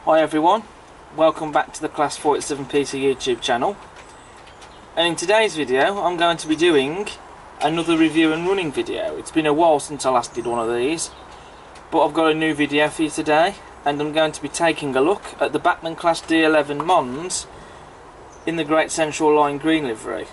Hi everyone, welcome back to the Class D11 PC YouTube channel, and in today's video I'm going to be doing another review and running video. It's been a while since I last did one of these, but I've got a new video for you today, and I'm going to be taking a look at the Bachmann Class D11 Mons in the Great Central Line green livery.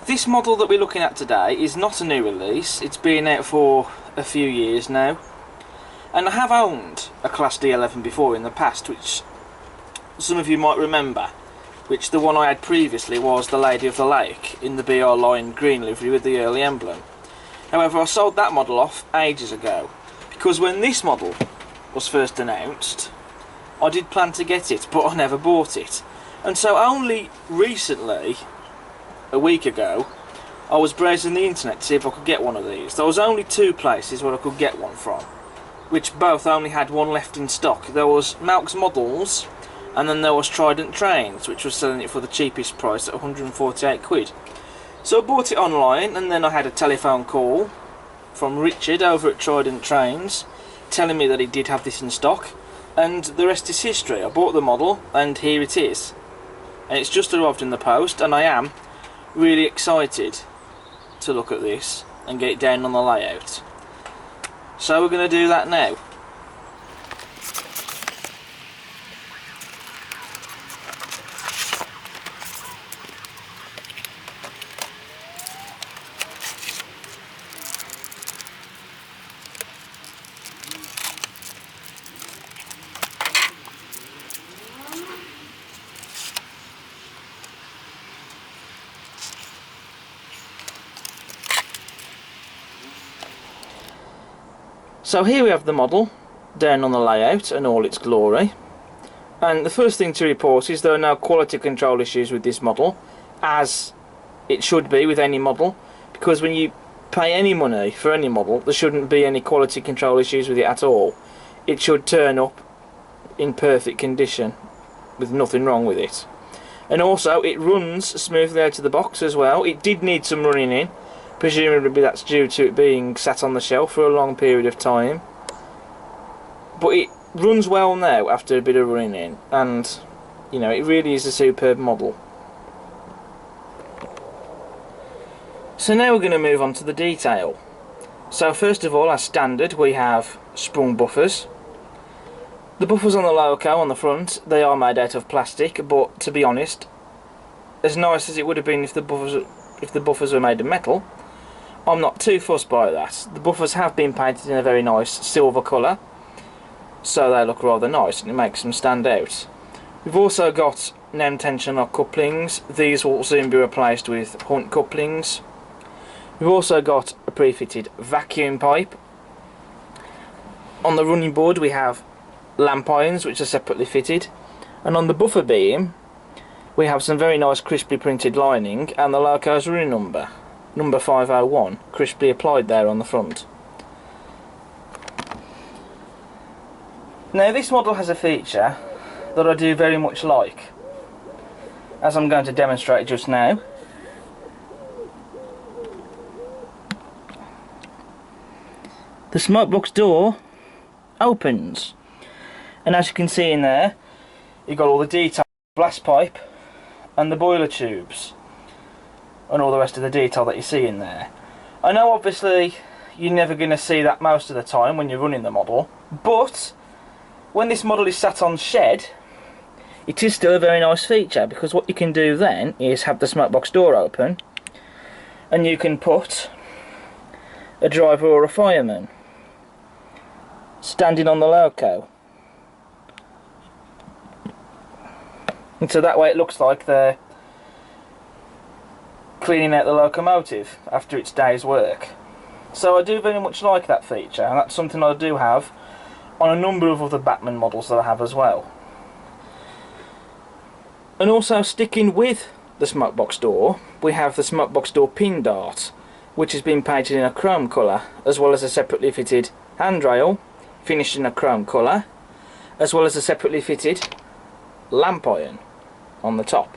This model that we're looking at today is not a new release. It's been out for a few years now, and I have owned a Class D11 before in the past, which some of you might remember, which the one I had previously was the Lady of the Lake in the BR line green livery with the early emblem. However, I sold that model off ages ago, because when this model was first announced I did plan to get it, but I never bought it. And so only recently, a week ago, I was browsing the internet to see if I could get one of these. There was only two places where I could get one from, which both only had one left in stock. There was Malk's Models, and then there was Trident Trains, which was selling it for the cheapest price at 148 quid. So I bought it online, and then I had a telephone call from Richard over at Trident Trains telling me that he did have this in stock, and the rest is history. I bought the model and here it is, and it's just arrived in the post, and I am really excited to look at this and get it down on the layout. So we're going to do that now. So here we have the model down on the layout in all its glory, and the first thing to report is there are no quality control issues with this model, as it should be with any model, because when you pay any money for any model there shouldn't be any quality control issues with it at all. It should turn up in perfect condition with nothing wrong with it. And also it runs smoothly out of the box as well. It did need some running in. Presumably that's due to it being sat on the shelf for a long period of time. But it runs well now after a bit of running in, and you know, it really is a superb model. So now we're going to move on to the detail. So first of all, as standard, we have sprung buffers. The buffers on the loco on the front, they are made out of plastic, but to be honest, as nice as it would have been if the buffers were made of metal, I'm not too fussed by that. The buffers have been painted in a very nice silver colour, so they look rather nice and it makes them stand out. We've also got NEM tension lock couplings. These will soon be replaced with Hunt couplings. We've also got a pre-fitted vacuum pipe. On the running board we have lamp irons, which are separately fitted, and on the buffer beam we have some very nice crisply printed lining and the loco's running number 501 crisply applied there on the front. Now this model has a feature that I do very much like, as I'm going to demonstrate just now. The smokebox door opens, and as you can see in there, you've got all the detail, blast pipe and the boiler tubes and all the rest of the detail that you see in there. I know obviously you're never going to see that most of the time when you're running the model, but when this model is sat on shed, it is still a very nice feature, because what you can do then is have the smokebox door open and you can put a driver or a fireman standing on the loco, and so that way it looks like they're cleaning out the locomotive after its day's work. So I do very much like that feature, and that's something I do have on a number of other Bachmann models that I have as well. And also sticking with the smokebox door, we have the smokebox door pin dart, which has been painted in a chrome colour, as well as a separately fitted handrail finished in a chrome colour, as well as a separately fitted lamp iron on the top.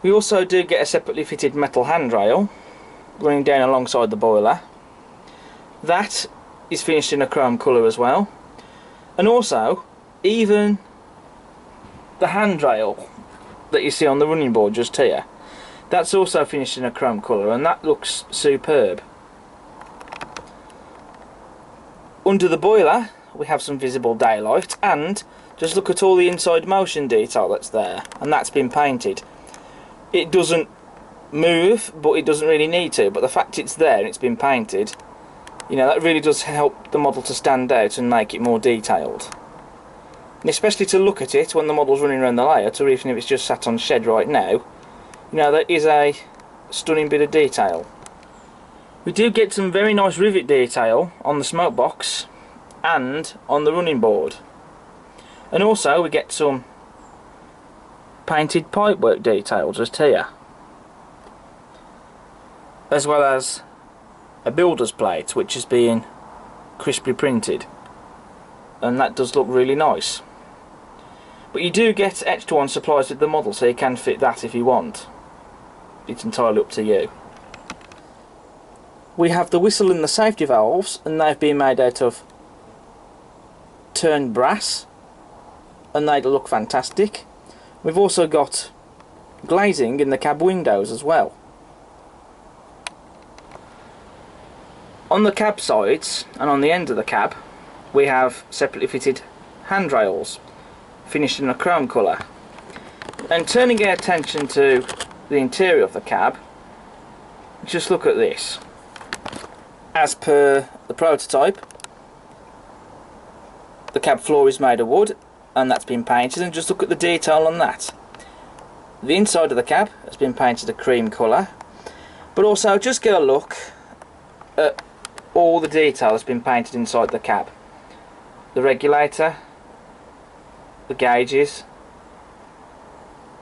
We also do get a separately fitted metal handrail running down alongside the boiler. That is finished in a chrome colour as well. And also, even the handrail that you see on the running board just here, that's also finished in a chrome colour, and that looks superb. Under the boiler we have some visible daylight, and just look at all the inside motion detail that's there, and that's been painted. It doesn't move, but it doesn't really need to, but the fact it's there and it's been painted, you know, that really does help the model to stand out and make it more detailed. And especially to look at it when the model's running around the layout, or even if it's just sat on shed right now, you know, that is a stunning bit of detail. We do get some very nice rivet detail on the smoke box and on the running board. And also we get some painted pipework detail just here, as well as a builder's plate which is being crisply printed, and that does look really nice. But you do get extra one supplies with the model, so you can fit that if you want. It's entirely up to you. We have the whistle and the safety valves, and they've been made out of turned brass, and they look fantastic. We've also got glazing in the cab windows as well. On the cab sides and on the end of the cab we have separately fitted handrails finished in a chrome colour. And turning our attention to the interior of the cab, just look at this. As per the prototype, the cab floor is made of wood, and that's been painted, and just look at the detail on that. The inside of the cab has been painted a cream colour, but also just get a look at all the detail that's been painted inside the cab. The regulator, the gauges,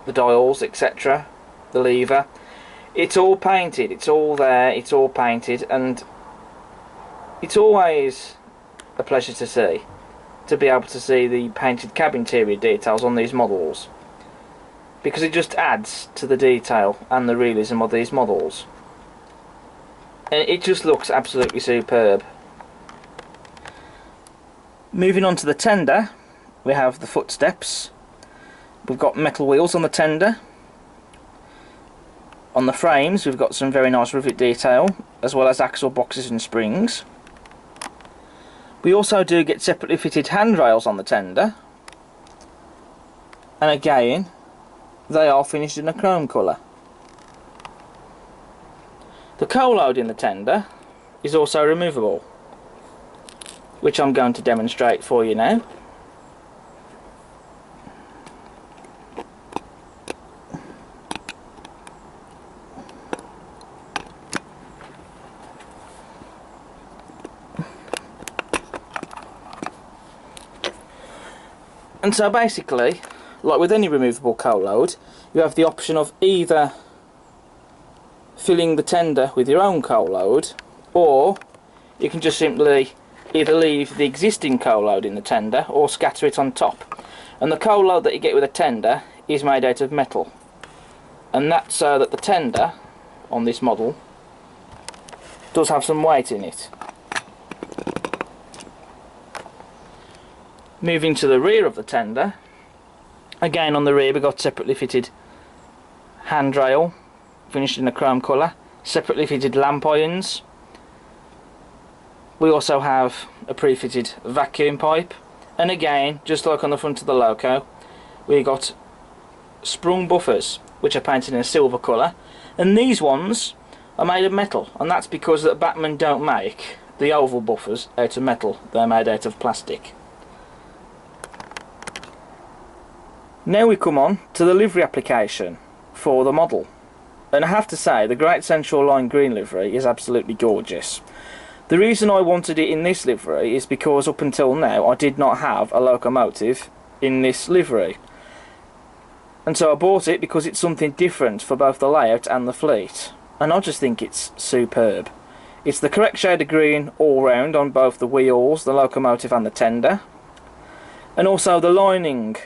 the dials, etc., the lever, it's all painted, it's all there, it's all painted, and it's always a pleasure to see, to be able to see the painted cab interior details on these models, because it just adds to the detail and the realism of these models, and it just looks absolutely superb. Moving on to the tender, we have the footsteps. We've got metal wheels on the tender. On the frames we've got some very nice rivet detail, as well as axle boxes and springs. We also do get separately fitted handrails on the tender, and again they are finished in a chrome colour. The coal load in the tender is also removable, which I'm going to demonstrate for you now. And so basically, like with any removable coal load, you have the option of either filling the tender with your own coal load, or you can just simply either leave the existing coal load in the tender or scatter it on top. And the coal load that you get with a tender is made out of metal, and that's so that the tender on this model does have some weight in it. Moving to the rear of the tender, again on the rear we've got separately fitted handrail finished in a chrome colour, separately fitted lamp irons. We also have a pre-fitted vacuum pipe, and again, just like on the front of the Loco, we got sprung buffers which are painted in a silver colour, and these ones are made of metal, and that's because that Bachmann don't make the oval buffers out of metal, they're made out of plastic. Now we come on to the livery application for the model, and I have to say the Great Central Line green livery is absolutely gorgeous. The reason I wanted it in this livery is because up until now I did not have a locomotive in this livery. And so I bought it because it's something different for both the layout and the fleet. And I just think it's superb. It's the correct shade of green all round on both the wheels, the locomotive and the tender. And also the lining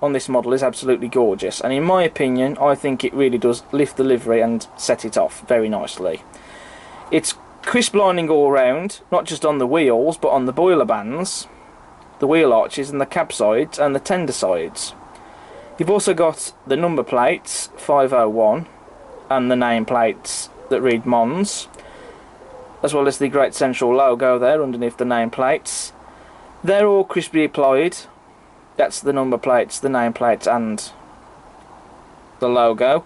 on this model is absolutely gorgeous. And in my opinion, I think it really does lift the livery and set it off very nicely. It's crisp lining all round, not just on the wheels but on the boiler bands, the wheel arches and the cab sides and the tender sides. You've also got the number plates 501 and the name plates that read Mons, as well as the Great Central logo there underneath the name plates. They're all crisply applied. That's the number plates, the name plates and the logo.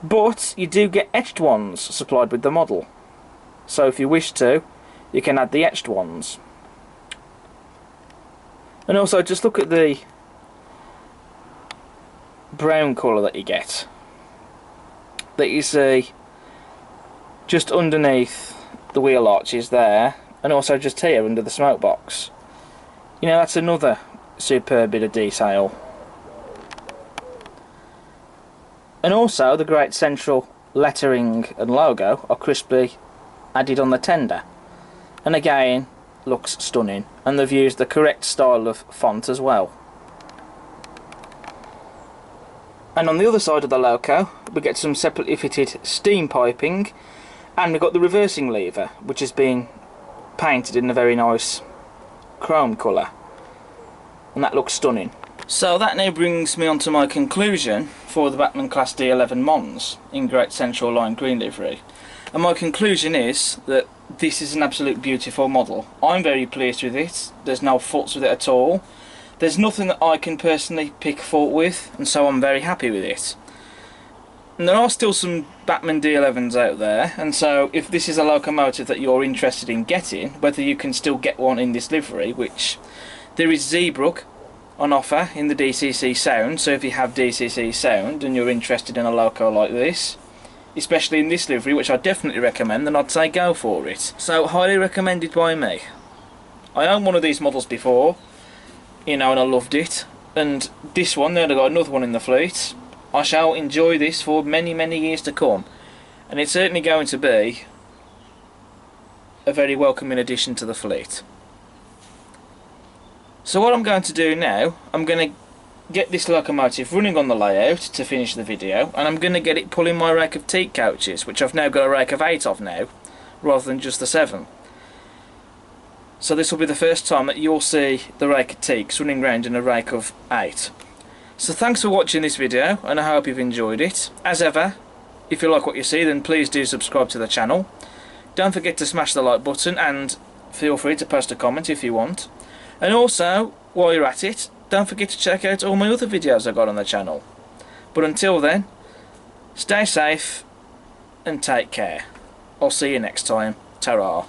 But you do get etched ones supplied with the model. So if you wish to, you can add the etched ones. And also just look at the brown colour that you get, that you see just underneath the wheel arches there, and also just here under the smoke box. You know, that's another superb bit of detail. And also the Great Central lettering and logo are crisply added on the tender, and again looks stunning, and they've used the correct style of font as well. And on the other side of the loco we get some separately fitted steam piping, and we've got the reversing lever which has been painted in a very nice chrome colour, and that looks stunning. So that now brings me on to my conclusion for the Bachmann Class D11 Mons in Great Central Line green livery. And my conclusion is that this is an absolute beautiful model. I'm very pleased with it. There's no faults with it at all. There's nothing that I can personally pick fault with, and so I'm very happy with it. And there are still some Bachmann D11s out there, and so if this is a locomotive that you're interested in getting, whether you can still get one in this livery, which there is Zeebrugge on offer in the DCC sound, so if you have DCC sound and you're interested in a loco like this, especially in this livery, which I definitely recommend, then I'd say go for it. So highly recommended by me. I owned one of these models before, you know, and I loved it, and this one, now I've got another one in the fleet. I shall enjoy this for many years to come, and it's certainly going to be a very welcoming addition to the fleet. So what I'm going to do now, I'm going to get this locomotive running on the layout to finish the video, and I'm going to get it pulling my rake of teak coaches, which I've now got a rake of 8 of now, rather than just the 7. So this will be the first time that you'll see the rake of teaks running round in a rake of 8. So thanks for watching this video, and I hope you've enjoyed it. As ever, if you like what you see, then please do subscribe to the channel. Don't forget to smash the like button, and feel free to post a comment if you want. And also, while you're at it, don't forget to check out all my other videos I've got on the channel. But until then, stay safe and take care. I'll see you next time. Ta-ra.